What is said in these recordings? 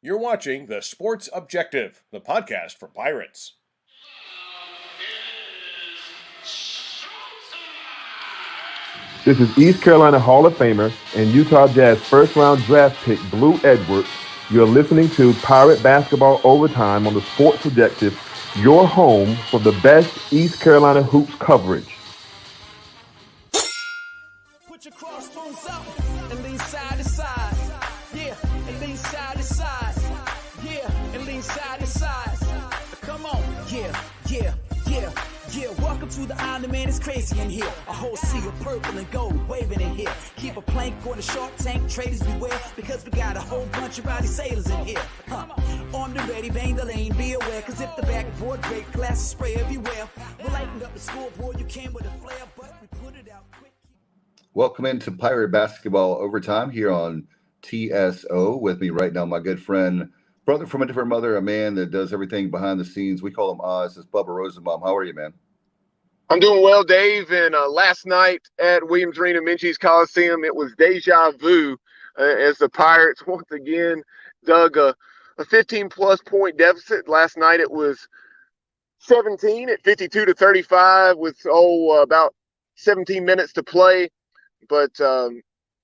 You're watching The Sports Objective, the podcast for Pirates. This is East Carolina Hall of Famer and Utah Jazz first-round draft pick Blue Edwards. You're listening to Pirate Basketball Overtime on the Sports Objective, your home for the best East Carolina hoops coverage. Put your crossbones up and lean side to side. Yeah, and lean side to side. Yeah, and lean side to side. Come on, yeah. Welcome to the island, man, it's crazy in here. A whole sea of purple and gold waving in here. Keep a plank on the shark tank, traders beware, because we got a whole bunch of rowdy sailors in here. Armed and ready, bang the lane, be aware, because if the backboard break, glasses spray everywhere. We'll lighten up the scoreboard, you can with a flare, but we put it out quick. Welcome into Pirate Basketball Overtime here on TSO. With me right now, my good friend, brother from a different mother, a man that does everything behind the scenes. We call him Oz. It's Bubba Rosenbaum. How are you, man? I'm doing well, Dave. And last night at Williams Arena, Minji's Coliseum, it was deja vu as the Pirates once again dug a 15-plus point deficit. Last night it was 17 at 52-35 with about 17 minutes to play. But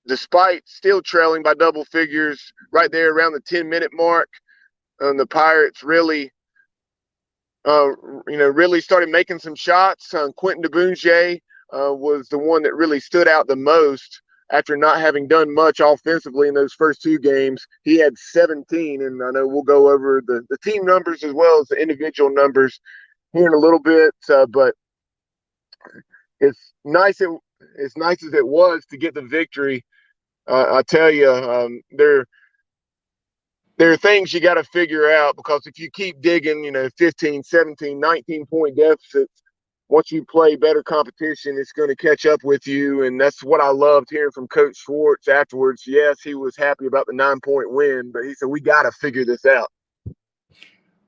despite still trailing by double figures right there around the 10-minute mark, the Pirates really started making some shots. Quentin DeBunge was the one that really stood out the most after not having done much offensively in those first two games. He had 17, and I know we'll go over the team numbers as well as the individual numbers here in a little bit. But it's nice as it was to get the victory. I tell you, there are things you got to figure out, because if you keep digging, 15, 17, 19-point deficits, once you play better competition, it's going to catch up with you. And that's what I loved hearing from Coach Schwartz afterwards. Yes, he was happy about the 9-point win, but he said, we got to figure this out.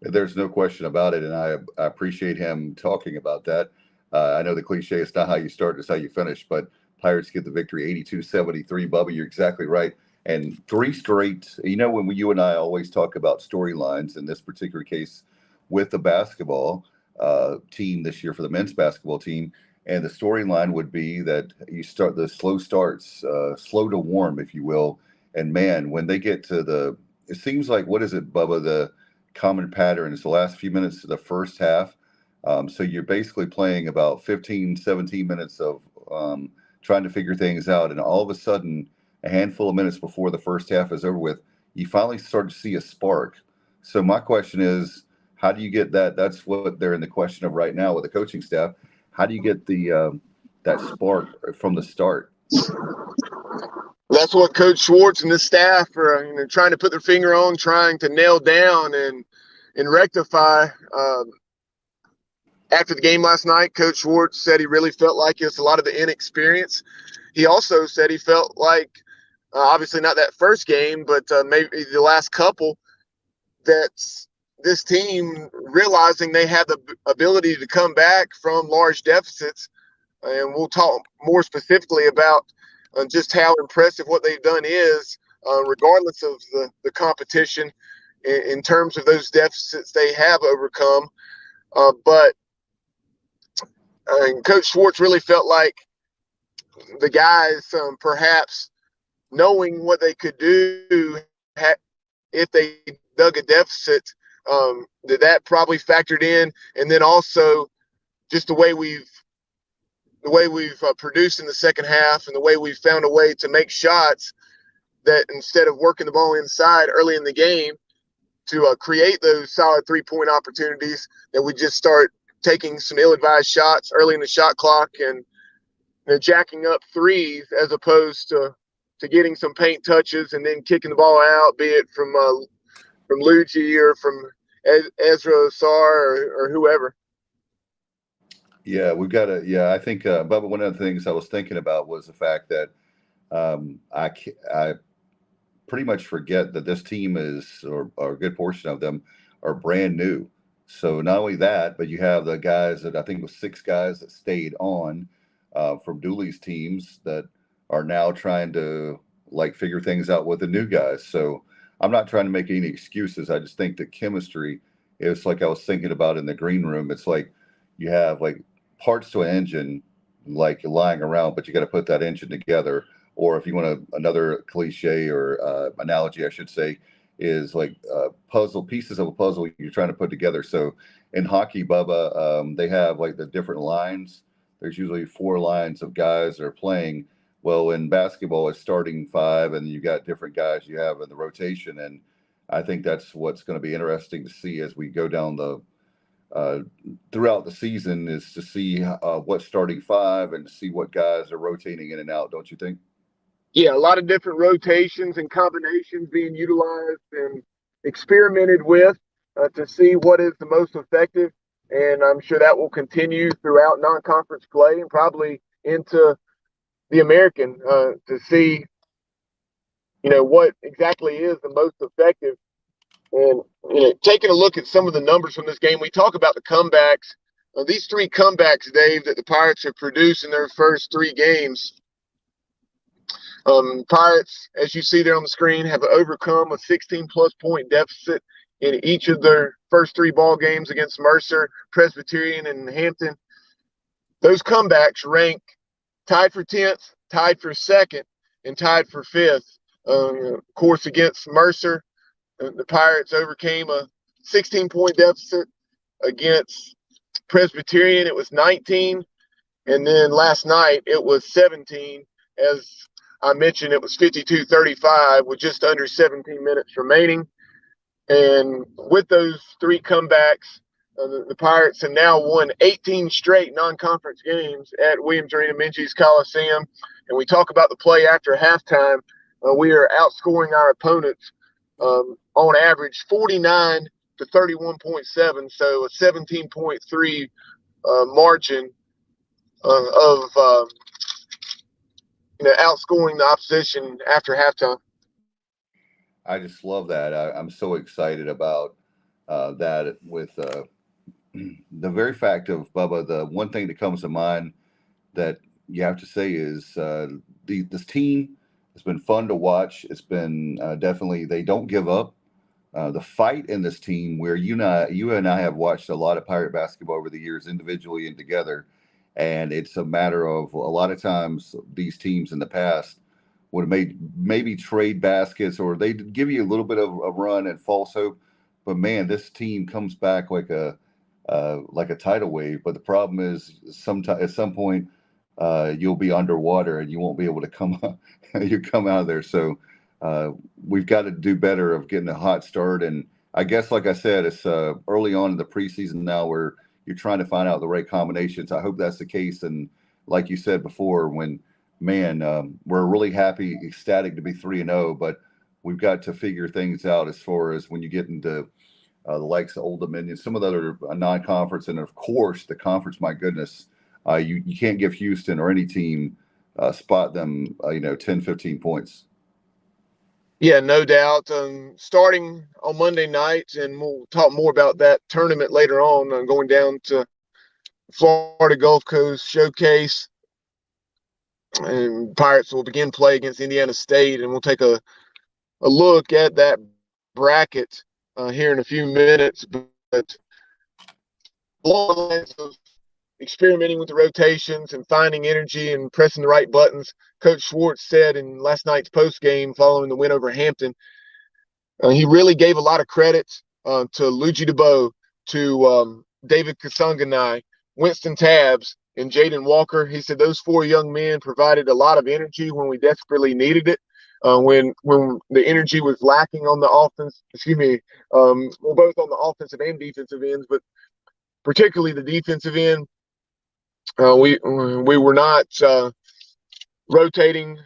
There's no question about it, and I appreciate him talking about that. I know the cliche, it's not how you start, it's how you finish, but Pirates get the victory 82-73. Bubba, you're exactly right. And three straight, when you and I always talk about storylines, in this particular case with the basketball team this year for the men's basketball team, and the storyline would be that you start the slow starts, slow to warm, if you will. And man, when they get to it seems like, what is it, Bubba, the common pattern is the last few minutes of the first half. So you're basically playing about 15, 17 minutes of trying to figure things out. And all of a sudden, a handful of minutes before the first half is over with, you finally start to see a spark. So my question is, how do you get that? That's what they're in the question of right now with the coaching staff. How do you get that spark from the start? That's what Coach Schwartz and the staff are trying to put their finger on, trying to nail down and rectify. After the game last night, Coach Schwartz said he really felt like it's a lot of the inexperience. He also said he felt like, obviously not that first game, but maybe the last couple, that this team realizing they have the ability to come back from large deficits. And we'll talk more specifically about just how impressive what they've done is, regardless of the competition in terms of those deficits they have overcome. But Coach Schwartz really felt like the guys, perhaps knowing what they could do if they dug a deficit, that probably factored in. And then also just the way we've produced in the second half and the way we've found a way to make shots, that instead of working the ball inside early in the game to create those solid 3-point opportunities, that we just start taking some ill-advised shots early in the shot clock and jacking up threes, as opposed to getting some paint touches and then kicking the ball out, be it from Luigi or from Ezra Sarr or whoever. Yeah, we've got to. Yeah, I think, Bubba, one of the things I was thinking about was the fact that I pretty much forget that this team is, or a good portion of them, are brand new. So not only that, but you have the guys that I think was 6 guys that stayed on from Dooley's teams that are now trying to figure things out with the new guys. So I'm not trying to make any excuses. I just think the chemistry is like I was thinking about in the green room. It's like you have like parts to an engine like lying around, but you got to put that engine together. Or if you want another cliche or analogy, I should say, is like puzzle pieces of a puzzle you're trying to put together. So in hockey, Bubba, they have like the different lines. There's usually 4 lines of guys that are playing. Well, in basketball, it's starting 5, and you got different guys you have in the rotation. And I think that's what's going to be interesting to see as we go down the uh, throughout the season is to see what's starting 5 and to see what guys are rotating in and out. Don't you think? Yeah, a lot of different rotations and combinations being utilized and experimented with to see what is the most effective. And I'm sure that will continue throughout non-conference play and probably into the American to see, what exactly is the most effective. And, taking a look at some of the numbers from this game, we talk about the comebacks. These 3 comebacks, Dave, that the Pirates have produced in their first 3 games. Pirates, as you see there on the screen, have overcome a 16-plus point deficit in each of their first 3 ball games against Mercer, Presbyterian, and Hampton. Those comebacks rank tied for 10th, tied for 2nd, and tied for 5th. Of course, against Mercer, the Pirates overcame a 16-point deficit. Against Presbyterian, it was 19. And then last night, it was 17. As I mentioned, it was 52-35 with just under 17 minutes remaining. And with those 3 comebacks, the Pirates have now won 18 straight non-conference games at Williams Arena Minges Coliseum. And we talk about the play after halftime. We are outscoring our opponents on average 49 to 31.7, so a 17.3 margin of outscoring the opposition after halftime. I just love that. I'm so excited about that with the very fact of Bubba. The one thing that comes to mind that you have to say is this team has been fun to watch. It's been definitely they don't give up. The fight in this team, where you and I have watched a lot of Pirate basketball over the years, individually and together, and it's a matter of a lot of times these teams in the past would have made maybe trade baskets or they'd give you a little bit of a run and false hope, but man, this team comes back like a tidal wave. But the problem is, sometime at some point, you'll be underwater and you won't be able to come up. You come out of there. So we've got to do better of getting a hot start. And I guess, like I said, it's early on in the preseason now where you're trying to find out the right combinations. I hope that's the case. And like you said before, we're really happy, ecstatic to be 3-0, but we've got to figure things out as far as when you get into the likes of Old Dominion, some of the other non-conference, and of course the conference. My goodness, you can't give Houston or any team spot them 10, 15 points. Yeah, no doubt. Starting on Monday night, and we'll talk more about that tournament later on, going down to Florida Gulf Coast Showcase. And Pirates will begin play against Indiana State, and we'll take a look at that bracket here in a few minutes. But along the lines of experimenting with the rotations and finding energy and pressing the right buttons, Coach Schwartz said in last night's post game following the win over Hampton, he really gave a lot of credit to Luigi DeBow, to David Kasanganai, Winston Tabbs, and Jaden Walker. He said those 4 young men provided a lot of energy when we desperately needed it. When the energy was lacking on the offense, both on the offensive and defensive ends, but particularly the defensive end. We were not rotating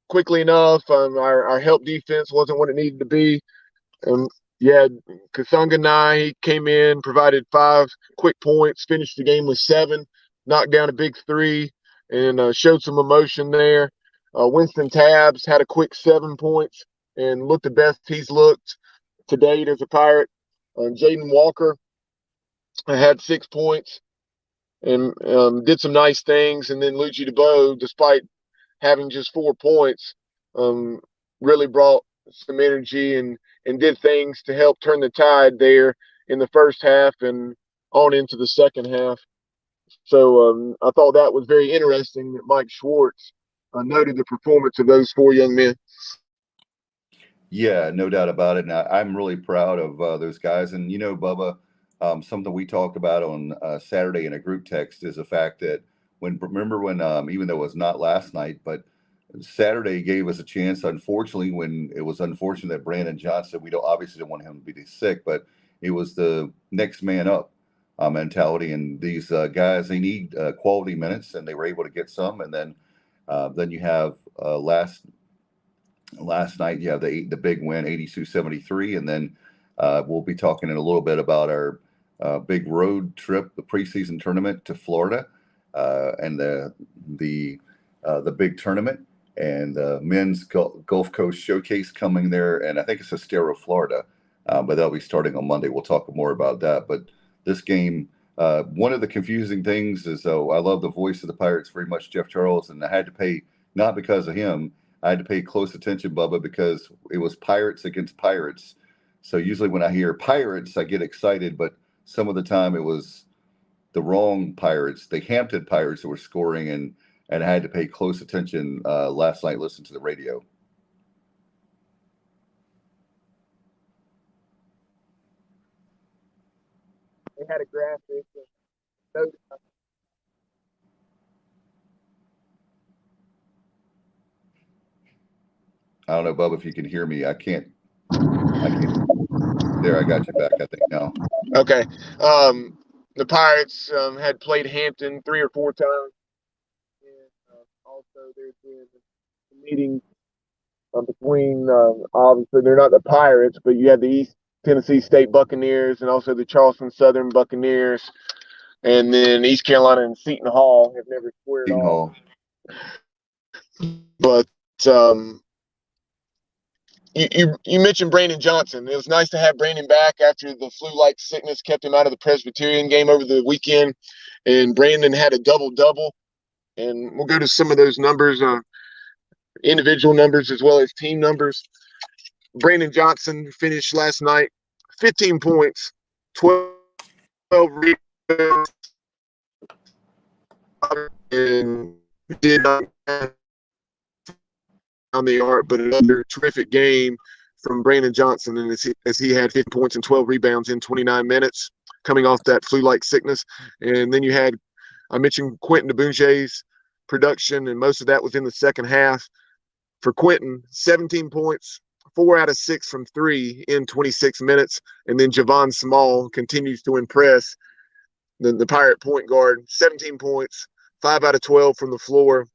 quickly enough. Our help defense wasn't what it needed to be. Kasanganai came in, provided 5 quick points, finished the game with 7, knocked down a big 3, and showed some emotion there. Winston Tabbs had a quick 7 points and looked the best he's looked to date as a Pirate. Jaden Walker had 6 points and did some nice things. And then Luigi DeBow, despite having just 4 points, really brought some energy and did things to help turn the tide there in the first half and on into the second half. So I thought that was very interesting that Mike Schwartz noted the performance of those four young men. Yeah, no doubt about it. And I'm really proud of those guys. And, Bubba, something we talked about on Saturday in a group text is the fact that remember when, even though it was not last night, but Saturday gave us a chance. Unfortunately, when it was unfortunate that Brandon Johnson, we obviously don't want him to be sick, but it was the next man up mentality. And these guys, they need quality minutes, and they were able to get some. And then you have last night you have the big win, 82-73, and then we'll be talking in a little bit about our big road trip, the preseason tournament to Florida, and the big tournament and the men's Gulf Coast Showcase coming there, and I think it's Estero, Florida, but that'll be starting on Monday. We'll talk more about that. But this game, one of the confusing things is, I love the voice of the Pirates very much, Jeff Charles, and I had to pay, not because of him, I had to pay close attention, Bubba, because it was Pirates against Pirates. So usually when I hear Pirates, I get excited, but some of the time it was the wrong Pirates, the Hampton Pirates that were scoring, and I had to pay close attention last night, listening to the radio. They had a graphic. I don't know, Bubba, if you can hear me. I can't. There, I got you back, I think, now. Okay. The Pirates had played Hampton 3 or 4 times. And also there's been a meeting between, obviously, they're not the Pirates, but you have the East Tennessee State Buccaneers and also the Charleston Southern Buccaneers. And then East Carolina and Seton Hall have never squared Seton off. Hall. But you mentioned Brandon Johnson. It was nice to have Brandon back after the flu-like sickness kept him out of the Presbyterian game over the weekend. And Brandon had a double-double. And we'll go to some of those numbers, individual numbers as well as team numbers. Brandon Johnson finished last night 15 points, 12 rebounds, and did not have on the arc, but another terrific game from Brandon Johnson, and as he had 50 points and 12 rebounds in 29 minutes, coming off that flu-like sickness. And then I mentioned Quentin DeBouge's production, and most of that was in the second half. For Quentin, 17 points, 4 out of 6 from 3 in 26 minutes. And then Javon Small continues to impress. The Pirate point guard, 17 points, 5 out of 12 from the floor,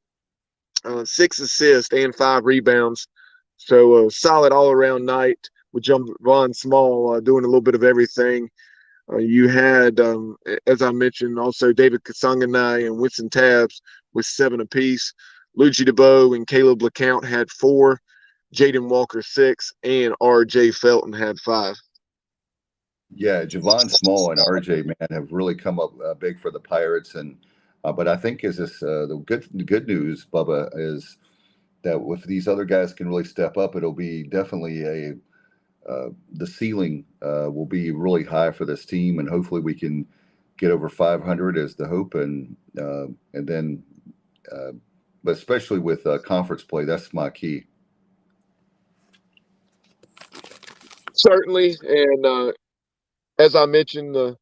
6 assists and 5 rebounds. So a solid all-around night with Javon Small doing a little bit of everything. You had, as I mentioned, also David Kasanganai and Winston Tabbs with 7 apiece. Luigi DeBow and Caleb LeCount had 4, Jaden Walker 6, and R.J. Felton had 5. Yeah, Javon Small and R.J., man, have really come up big for the Pirates. And but I think the good news, Bubba, is that if these other guys can really step up, it'll be definitely the ceiling will be really high for this team, and hopefully we can get over 500 as the hope, and then but especially with conference play, that's my key. Certainly, and as I mentioned, the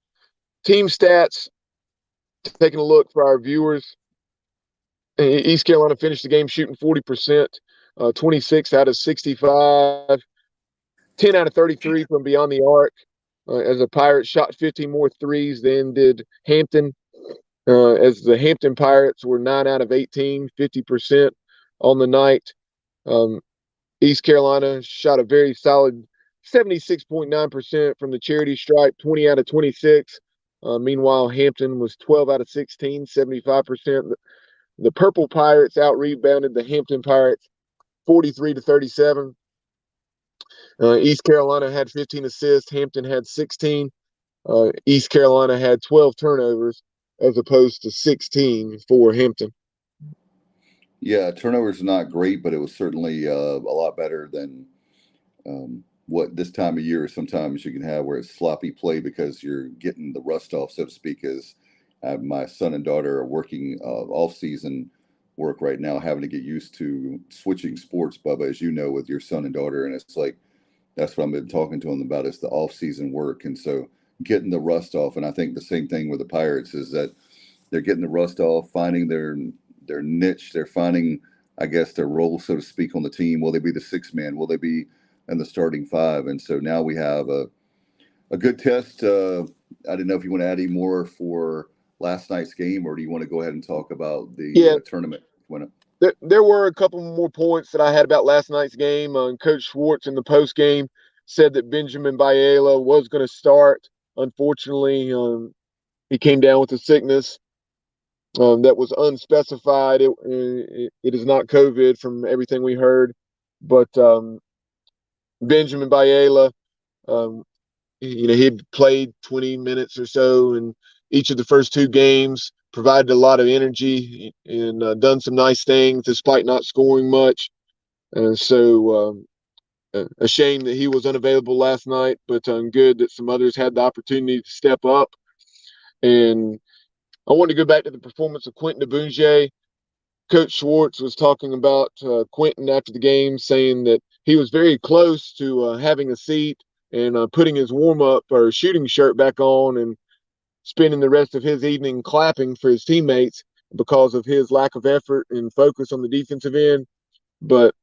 team stats, taking a look for our viewers, East Carolina finished the game shooting 40%, 26 out of 65, 10 out of 33 from beyond the arc, as the Pirates shot 15 more threes than did Hampton, as the Hampton Pirates were 9 out of 18, 50% on the night. East Carolina shot a very solid 76.9% from the charity stripe, 20 out of 26. Meanwhile, Hampton was 12 out of 16, 75%. The Purple Pirates out-rebounded the Hampton Pirates 43-37. East Carolina had 15 assists. Hampton had 16. East Carolina had 12 turnovers as opposed to 16 for Hampton. Yeah, turnovers are not great, but it was certainly a lot better than what this time of year sometimes you can have where it's sloppy play because you're getting the rust off, so to speak. As my son and daughter are working off season work right now, having to get used to switching sports, Bubba, as you know, with your son and daughter, and it's like that's what I've been talking to them about is the off season work, and so getting the rust off. And I think the same thing with the Pirates is that they're getting the rust off, finding their niche, they're finding, I guess, their role, so to speak, on the team. Will they be the sixth man? Will they be in the starting five? And so now we have a good test. I didn't know if you want to add any more for last night's game, or do you want to go ahead and talk about the Yeah, tournament? When there were a couple more points that I had about last night's game. Coach Schwartz in the post game said that Benjamin Biela was going to start. Unfortunately, he came down with a sickness that was unspecified. It is not COVID from everything we heard, but Benjamin Biela, um, he'd played 20 minutes or so in each of the first two games, provided a lot of energy and done some nice things despite not scoring much. And so a shame that he was unavailable last night, but good that some others had the opportunity to step up. And I want to go back to the performance of Quentin DeBunge. Coach Schwartz was talking about Quentin after the game, saying that he was very close to having a seat and putting his warm up or shooting shirt back on and spending the rest of his evening clapping for his teammates because of his lack of effort and focus on the defensive end. But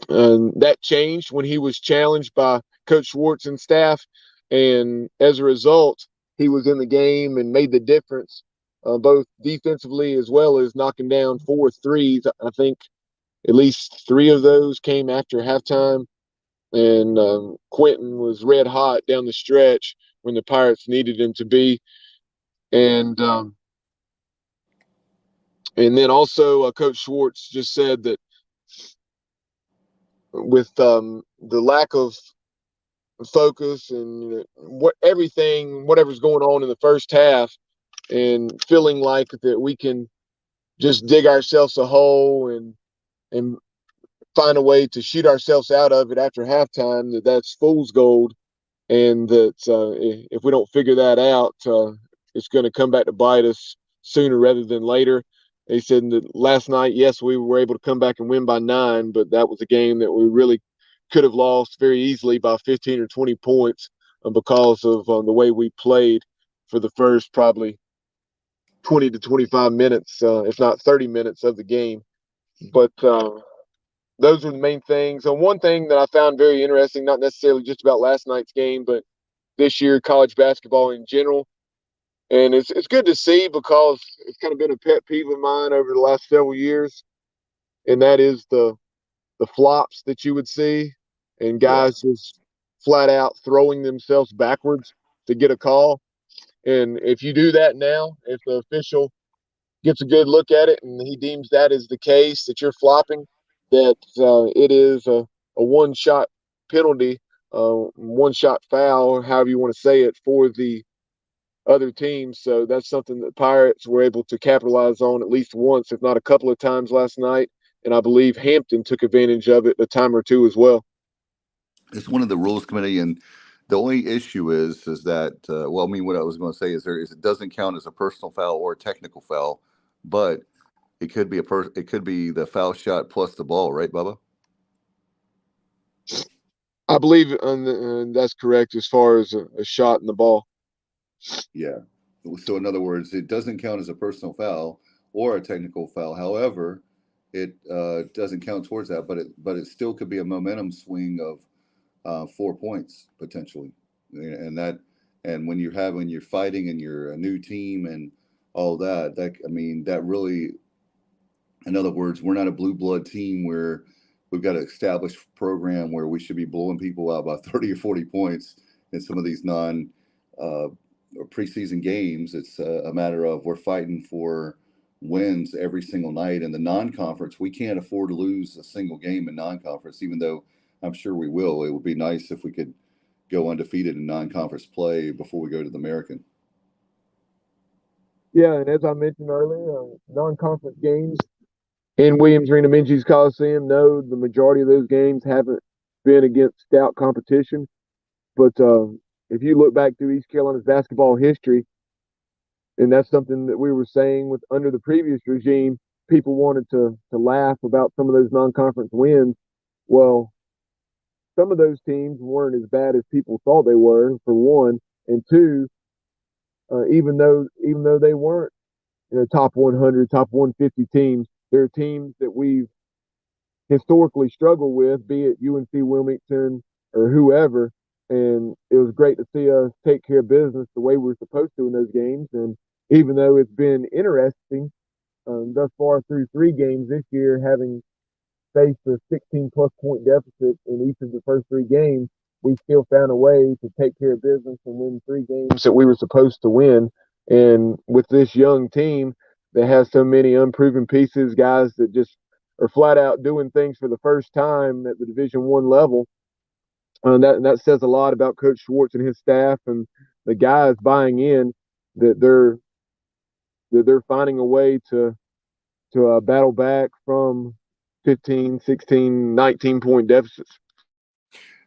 that changed when he was challenged by Coach Schwartz and staff. And as a result, he was in the game and made the difference, both defensively as well as knocking down 4 threes. I think at least 3 of those came after halftime. And Quentin was red hot down the stretch when the Pirates needed him to be. And then also Coach Schwartz just said that with the lack of focus and whatever's going on in the first half, and feeling like that we can just dig ourselves a hole and find a way to shoot ourselves out of it after halftime, that's fool's gold, and that if we don't figure that out, it's going to come back to bite us sooner rather than later. They said that last night, yes, we were able to come back and win by 9, but that was a game that we really could have lost very easily by 15 or 20 points because of the way we played for the first probably 20 to 25 minutes, if not 30 minutes of the game. But those are the main things. And one thing that I found very interesting, not necessarily just about last night's game, but this year college basketball in general, and it's good to see because it's kind of been a pet peeve of mine over the last several years, and that is the flops that you would see, and yeah, guys just flat out throwing themselves backwards to get a call. And if you do that now, if the official gets a good look at it and he deems that is the case, that you're flopping, that it is a one shot penalty, one shot foul, however you want to say it, for the other teams. So that's something that Pirates were able to capitalize on at least once, if not a couple of times last night. And I believe Hampton took advantage of it a time or two as well. it's one of the rules committee, and the only issue is that well, I mean, what I was going to say is it doesn't count as a personal foul or a technical foul, but it could be the foul shot plus the ball, right, Bubba? I believe that's correct as far as a shot in the ball. Yeah. So in other words, it doesn't count as a personal foul or a technical foul. However, it doesn't count towards that, but it still could be a momentum swing of 4 points potentially, and that and when you're fighting and you're a new team and all that I mean that really, in other words, we're not a blue blood team where we've got an established program where we should be blowing people out by 30 or 40 points in some of these non uh, preseason games. It's a matter of we're fighting for wins every single night. In the non-conference, we can't afford to lose a single game in non-conference, even though I'm sure we will. It would be nice if we could go undefeated in non-conference play before we go to the American. Yeah, and as I mentioned earlier, non-conference games in Williams Arena Minji's Coliseum, no, the majority of those games haven't been against stout competition. But if you look back through East Carolina's basketball history, and that's something that we were saying with under the previous regime, people wanted to laugh about some of those non-conference wins. Well, some of those teams weren't as bad as people thought they were, for one, and two, even though they weren't top 100, top 150 teams, they're teams that we've historically struggled with, be it UNC Wilmington or whoever. And it was great to see us take care of business the way we're supposed to in those games. And even though it's been interesting thus far through 3 games this year, having faced a 16-plus point deficit in each of the first 3 games, we still found a way to take care of business and win 3 games that we were supposed to win. And with this young team that has so many unproven pieces, guys that just are flat out doing things for the first time at the Division I level, that says a lot about Coach Schwartz and his staff and the guys buying in that they're finding a way to battle back from 15, 16, 19 point deficits.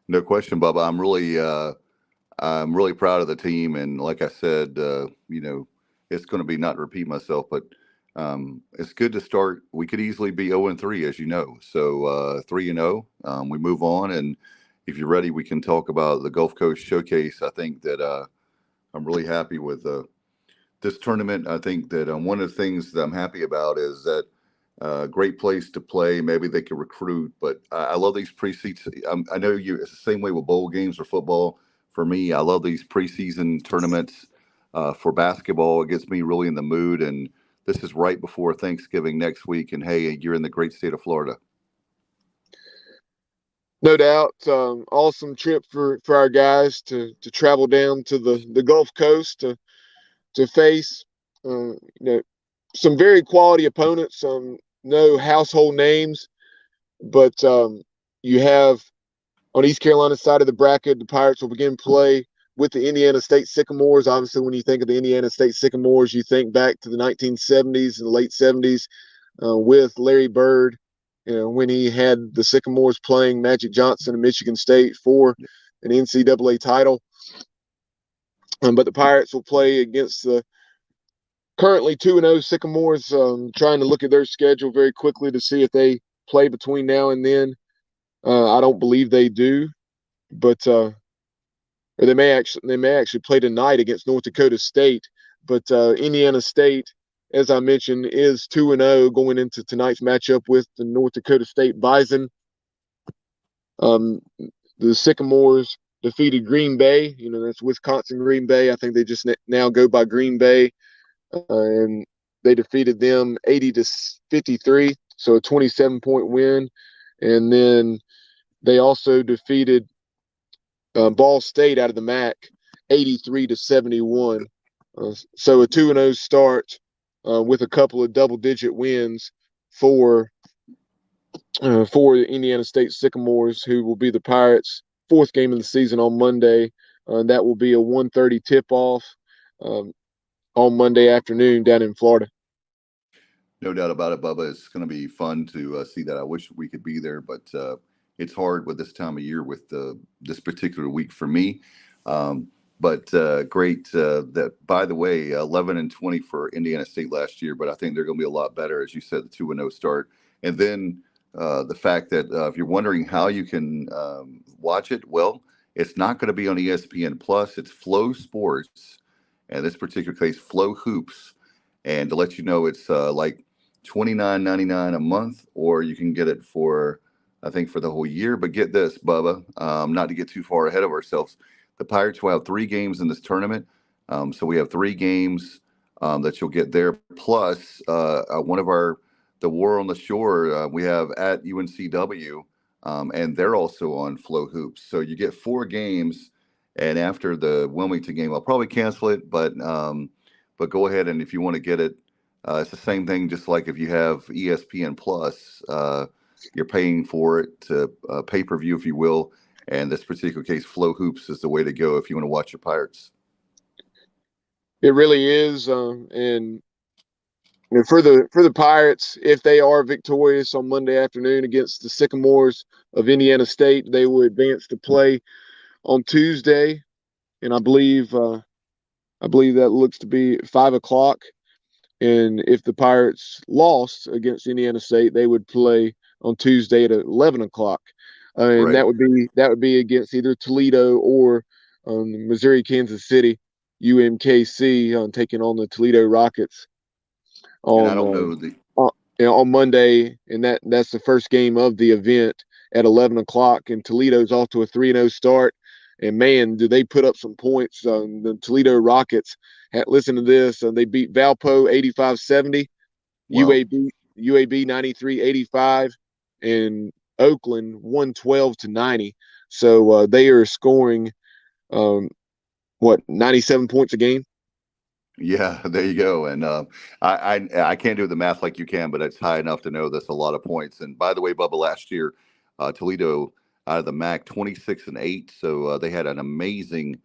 No question, Bubba. I'm really proud of the team, and like I said, it's going to be, not to repeat myself, but it's good to start. We could easily be 0-3, as you know. So 3-0, we move on, and if you're ready, we can talk about the Gulf Coast Showcase. I think that I'm really happy with this tournament. I think that one of the things that I'm happy about is that great place to play. Maybe they can recruit, but I love these preseason. I know it's the same way with bowl games or football. For me, I love these preseason tournaments for basketball. It gets me really in the mood, and this is right before Thanksgiving next week. And hey, you're in the great state of Florida. No doubt, awesome trip for our guys to travel down to the Gulf Coast to face some very quality opponents. No household names, but you have on East Carolina's side of the bracket, the Pirates will begin play with the Indiana State Sycamores. Obviously, when you think of the Indiana State Sycamores, you think back to the 1970s and the late 70s with Larry Bird, when he had the Sycamores playing Magic Johnson and Michigan State for an NCAA title. But the Pirates will play against the currently 2-0 Sycamores, trying to look at their schedule very quickly to see if they play between now and then. I don't believe they do, but or they may actually play tonight against North Dakota State. But Indiana State, as I mentioned, is 2-0 going into tonight's matchup with the North Dakota State Bison. The Sycamores defeated Green Bay. That's Wisconsin Green Bay. I think they just now go by Green Bay, and they defeated them 80-53, so a 27-point win. And then they also defeated Ball State out of the MAC 83-71. So a 2-0 start with a couple of double-digit wins for the Indiana State Sycamores, who will be the Pirates' 4th game of the season on Monday. That will be a 1:30 tip-off on Monday afternoon down in Florida. No doubt about it, Bubba. It's going to be fun to see that. I wish we could be there, but it's hard with this time of year with this particular week for me. But great that, by the way, 11-20 for Indiana State last year, but I think they're going to be a lot better, as you said, the 2-0 start. And then the fact that if you're wondering how you can watch it, well, it's not going to be on ESPN Plus. It's Flow Sports, and this particular case, Flow Hoops. And to let you know, it's like $29.99 a month, or you can get it for, I think, for the whole year. But get this, Bubba, not to get too far ahead of ourselves, the Pirates will have 3 games in this tournament. So we have 3 games that you'll get there, plus one of the War on the Shore we have at UNCW, and they're also on Flow Hoops. So you get 4 games, and after the Wilmington game, I'll probably cancel it, but go ahead, and if you want to get it, it's the same thing, just like if you have ESPN Plus, you're paying for it to pay-per-view, if you will, and this particular case, Flow Hoops is the way to go if you want to watch your Pirates. It really is, and And for the Pirates, if they are victorious on Monday afternoon against the Sycamores of Indiana State, they will advance to play on Tuesday, and I believe that looks to be 5 o'clock. And if the Pirates lost against Indiana State, they would play on Tuesday at 11 o'clock, and Right. that would be against either Toledo or Missouri Kansas City, UMKC, taking on the Toledo Rockets And I on don't know the on Monday, and that's the first game of the event at 11 o'clock. And Toledo's off to a 3-0 start, and man, do they put up some points. The Toledo Rockets, listen to this, they beat Valpo 85-70, well, UAB 93-85, and Oakland 112-90. So they are scoring 97 points a game. yeah, there you go. And I can't do the math like you can, but it's high enough to know that's a lot of points. And by the way, Bubba, last year, Toledo out of the MAC 26-8, so they had amazing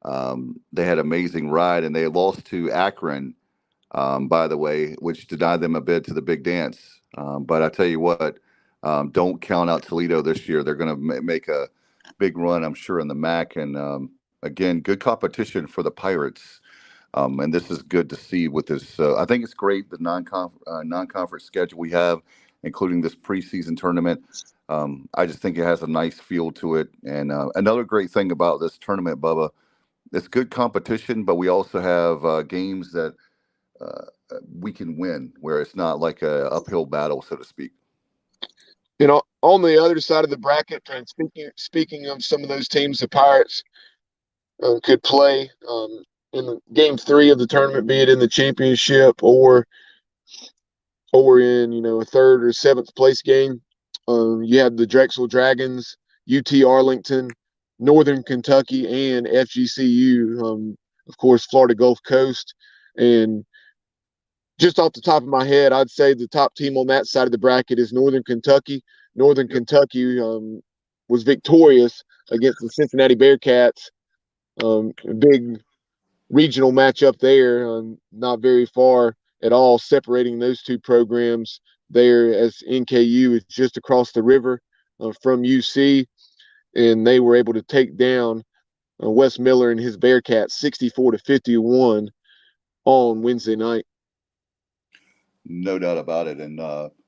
ride, and they lost to Akron, by the way, which denied them a bid to the big dance. But I tell you what, don't count out Toledo this year. They're going to make a big run, I'm sure, in the MAC. And again, good competition for the Pirates. And this is good to see with this. I think it's great, the non-conference schedule we have, including this preseason tournament. I just think it has a nice feel to it. And another great thing about this tournament, Bubba, it's good competition, but we also have games that uh, we can win, where it's not like a uphill battle, so to speak. On the other side of the bracket, and speaking of some of those teams, the Pirates could play in game 3 of the tournament, be it in the championship or in a third or seventh place game. You have the Drexel Dragons, UT Arlington, Northern Kentucky, and FGCU. Of course, Florida Gulf Coast. And just off the top of my head, I'd say the top team on that side of the bracket is Northern Kentucky. Northern Yep. Kentucky was victorious against the Cincinnati Bearcats. A big regional matchup there, not very far at all, separating those two programs there, as NKU is just across the river from UC, and they were able to take down Wes Miller and his Bearcats 64-51 on Wednesday night. No doubt about it. And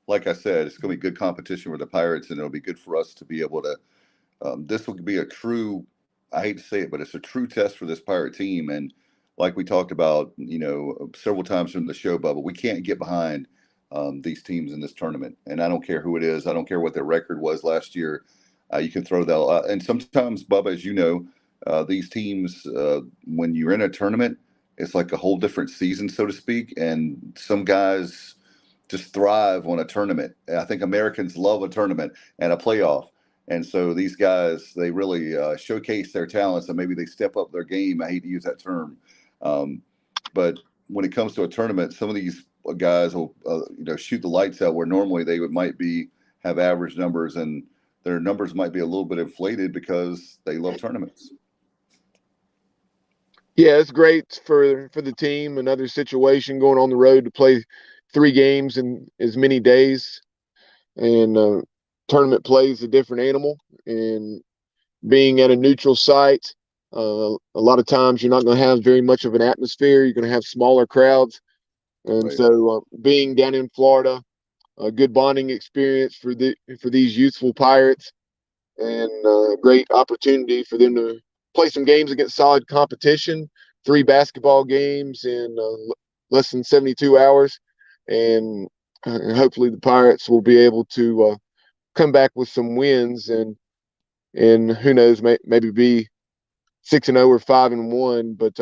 like I said, it's going to be good competition with the Pirates, and it'll be good for us to be able to. This will be a true, I hate to say it, but it's a true test for this Pirate team. And like we talked about, several times in the show, Bubba, we can't get behind these teams in this tournament. And I don't care who it is. I don't care what their record was last year. You can throw that. And sometimes, Bubba, as you know, these teams, when you're in a tournament, it's like a whole different season, so to speak. And some guys just thrive on a tournament. I think Americans love a tournament and a playoff. And so these guys, they really showcase their talents, and maybe they step up their game. I hate to use that term, but when it comes to a tournament, some of these guys will, shoot the lights out, where normally they might have average numbers, and their numbers might be a little bit inflated because they love tournaments. Yeah, it's great for the team. Another situation, going on the road to play 3 games in as many days, and tournament play is a different animal. And being at a neutral site, a lot of times you're not going to have very much of an atmosphere. You're going to have smaller crowds, and Right. so being down in Florida, a good bonding experience for these youthful Pirates, and a great opportunity for them to play some games against solid competition. 3 basketball games in less than 72 hours, and hopefully the Pirates will be able to come back with some wins, and who knows, maybe be 6-0 or 5-1. But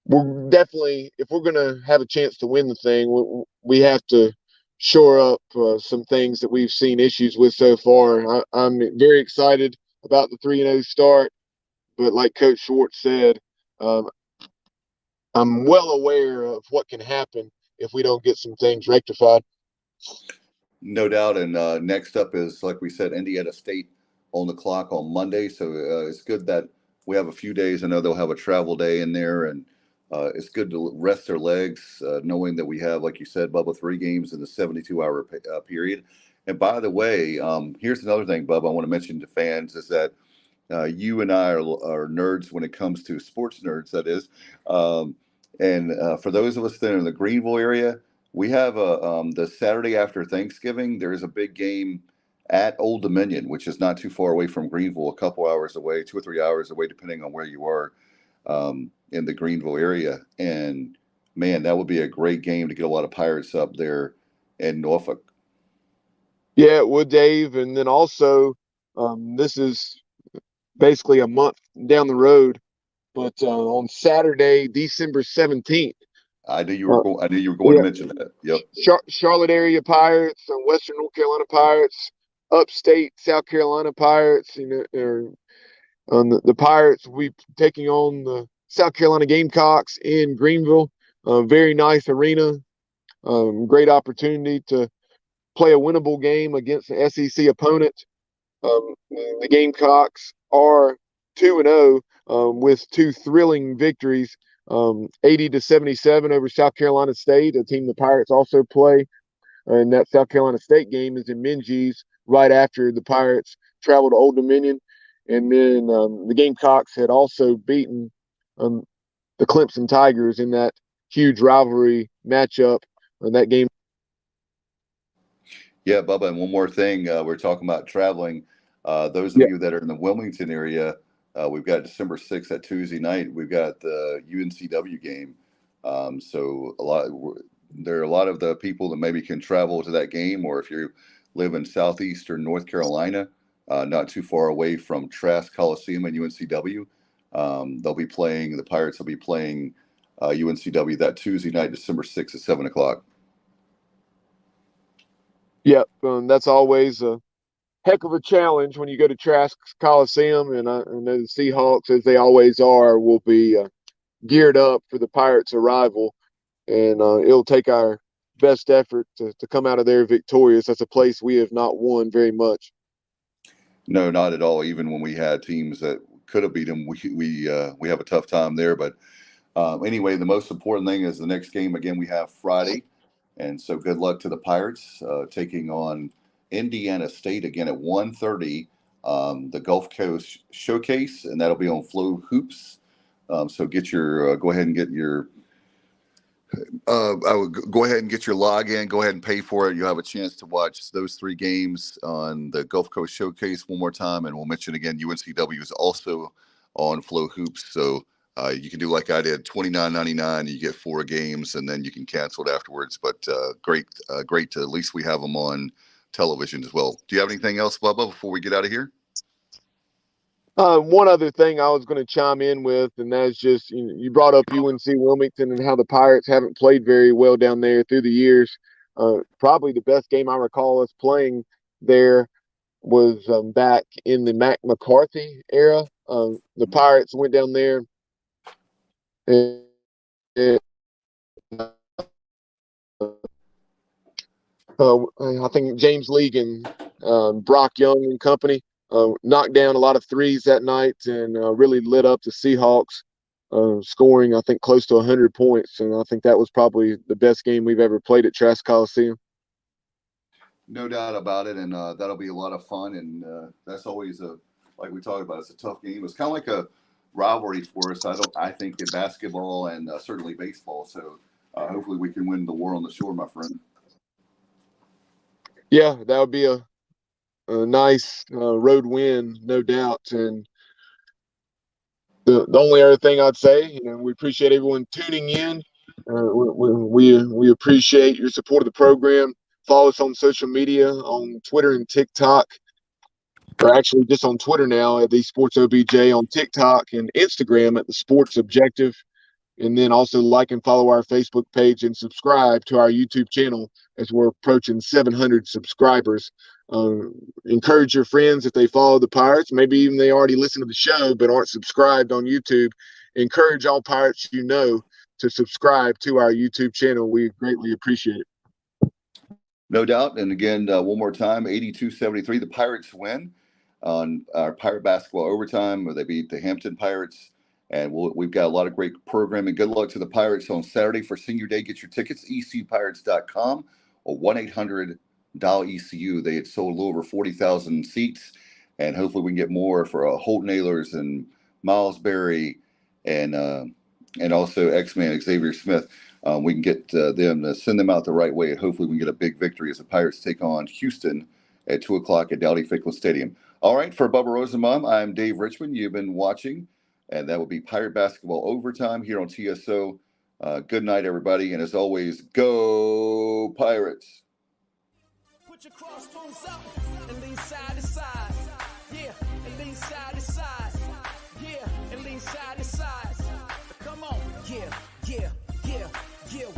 we're definitely, if we're going to have a chance to win the thing, we have to shore up some things that we've seen issues with so far. I'm very excited about the 3-0 start, but like Coach Schwartz said, um, I'm well aware of what can happen if we don't get some things rectified. No doubt. And next up is, like we said, Indiana State on the clock on Monday. So it's good that we have a few days. I know they'll have a travel day in there, and it's good to rest their legs, knowing that we have, like you said, Bubba, 3 games in the 72-hour period. And by the way, here's another thing, Bubba, I want to mention to fans is that you and I are nerds when it comes to sports nerds, that is. And for those of us that are in the Greenville area, we have the Saturday after Thanksgiving, there is a big game at Old Dominion, which is not too far away from Greenville, a couple hours away, 2 or 3 hours away, depending on where you are in the Greenville area. And man, that would be a great game to get a lot of Pirates up there in Norfolk. Yeah, it would, Dave. And then also, this is basically a month down the road, but on Saturday, December 17th. I knew you were going. I knew you were going Yeah, to mention that. Yep. Charlotte area Pirates, Western North Carolina Pirates, upstate South Carolina Pirates. The Pirates we taking on the South Carolina Gamecocks in Greenville. Very nice arena. Great opportunity to play a winnable game against an SEC opponent. The Gamecocks are 2-0 with 2 thrilling victories, 80-77 over South Carolina State, a team the Pirates also play. And that South Carolina State game is in Minges right after the Pirates travel to Old Dominion. And then the Gamecocks had also beaten the Clemson Tigers in that huge rivalry matchup. And that game. Yeah, Bubba, and one more thing. We're talking about traveling. Those of Yeah. you that are in the Wilmington area, we've got December 6th at Tuesday night. We've got the UNCW game. So there are a lot of the people that maybe can travel to that game, or if you live in southeastern North Carolina, not too far away from Trask Coliseum and UNCW, the Pirates will be playing UNCW that Tuesday night, December 6th at 7 o'clock. Yep, that's always a heck of a challenge when you go to Trask Coliseum, and I know the Seahawks, as they always are, will be geared up for the Pirates' arrival, and it'll take our best effort to come out of there victorious. That's a place we have not won very much. No, not at all. Even when we had teams that could have beat them, we have a tough time there. But anyway, the most important thing is the next game. Again, we have Friday, and so good luck to the Pirates taking on Indiana State again at 1:30. The Gulf Coast Showcase, and that'll be on Flow Hoops. So get your go ahead and get your I would go ahead and get your login. Go ahead and pay for it. You'll have a chance to watch those 3 games on the Gulf Coast Showcase one more time. And we'll mention again, UNCW is also on Flow Hoops. So you can do like I did, $29.99. You get 4 games, and then you can cancel it afterwards. But great to at least we have them on television as well. Do you have anything else, Bubba, before we get out of here? One other thing I was going to chime in with, and that's just you brought up UNC Wilmington and how the Pirates haven't played very well down there through the years. Probably the best game I recall us playing there was back in the Mac McCarthy era. The Pirates went down there and I think James League and Brock Young and company knocked down a lot of threes that night and really lit up the Seahawks, scoring, I think, close to 100 points. And I think that was probably the best game we've ever played at Trask Coliseum. No doubt about it, and that'll be a lot of fun. And that's always like we talked about, it's a tough game. It's kind of like a rivalry for us. I think in basketball and certainly baseball. So hopefully we can win the war on the shore, my friend. Yeah, that would be a nice road win, no doubt. And the only other thing I'd say, we appreciate everyone tuning in. We appreciate your support of the program. Follow us on social media, on Twitter and TikTok, or actually just on Twitter now at the Sports OBJ, on TikTok and Instagram at the Sports Objective. And then also like and follow our Facebook page and subscribe to our YouTube channel as we're approaching 700 subscribers. Encourage your friends if they follow the Pirates, maybe even they already listen to the show but aren't subscribed on YouTube. Encourage all Pirates to subscribe to our YouTube channel. We greatly appreciate it. No doubt. And again, one more time, 82-73, the Pirates win on our Pirate Basketball Overtime, where they beat the Hampton Pirates And we've got a lot of great programming. Good luck to the Pirates on Saturday for Senior Day. Get your tickets, ecupirates.com or 1-800-ECU. They had sold a little over 40,000 seats, and hopefully we can get more for Holt Nailers and Miles Berry and also X-Man Xavier Smith. We can get them to send them out the right way, and hopefully we can get a big victory as the Pirates take on Houston at 2 o'clock at Dowdy-Ficklen Stadium. All right, for Bubba Rosenbaum, I'm Dave Richmond. You've been watching, and that will be Pirate Basketball Overtime here on TSO. Good night, everybody, and as always, go Pirates! Put your crossbones up and lean side to side. Yeah, and lean side to side. Yeah, and lean side to side. Come on, yeah.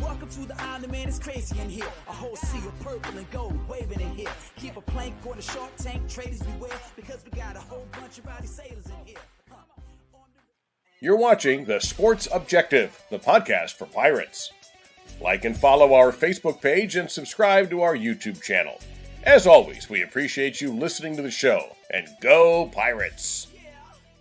Welcome to the island, man. It's crazy in here. A whole sea of purple and gold waving in here. Keep a plank on the Shark Tank, traders beware, because we got a whole bunch of rowdy sailors in here. You're watching The Sports Objective, the podcast for Pirates. Like and follow our Facebook page and subscribe to our YouTube channel. As always, we appreciate you listening to the show, and go Pirates!